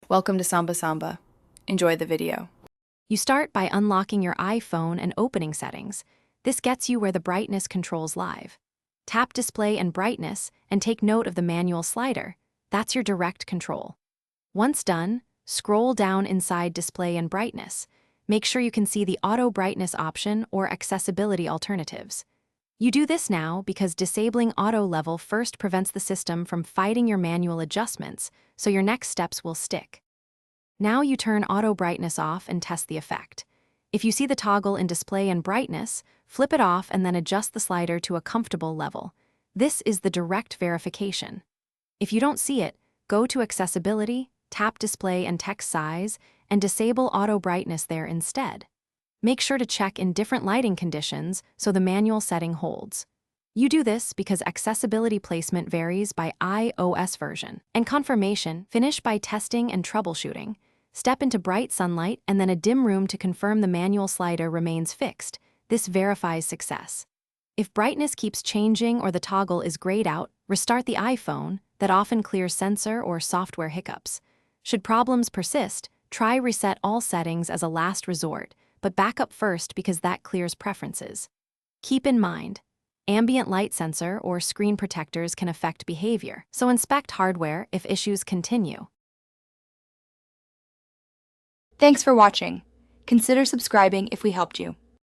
Welcome to Samba Samba. Enjoy the video. You start by unlocking your iPhone and opening settings. This gets you where the brightness controls live. Tap display and brightness and take note of the manual slider. That's your direct control. Once done, scroll down inside display and brightness. Make sure you can see the auto brightness option or accessibility alternatives. You do this now because disabling auto level first prevents the system from fighting your manual adjustments, so your next steps will stick. Now you turn auto brightness off and test the effect. If you see the toggle in display and brightness, flip it off and then adjust the slider to a comfortable level. This is the direct verification. If you don't see it, go to accessibility, tap display and text size, and disable auto brightness there instead. Make sure to check in different lighting conditions so the manual setting holds. You do this because accessibility placement varies by iOS version. And confirmation, finish by testing and troubleshooting. Step into bright sunlight and then a dim room to confirm the manual slider remains fixed. This verifies success. If brightness keeps changing or the toggle is grayed out, restart the iPhone. That often clears sensor or software hiccups. Should problems persist, try reset all settings as a last resort, but back up first because that clears preferences. Keep in mind, ambient light sensor or screen protectors can affect behavior, so inspect hardware if issues continue. Thanks for watching. Consider subscribing if we helped you.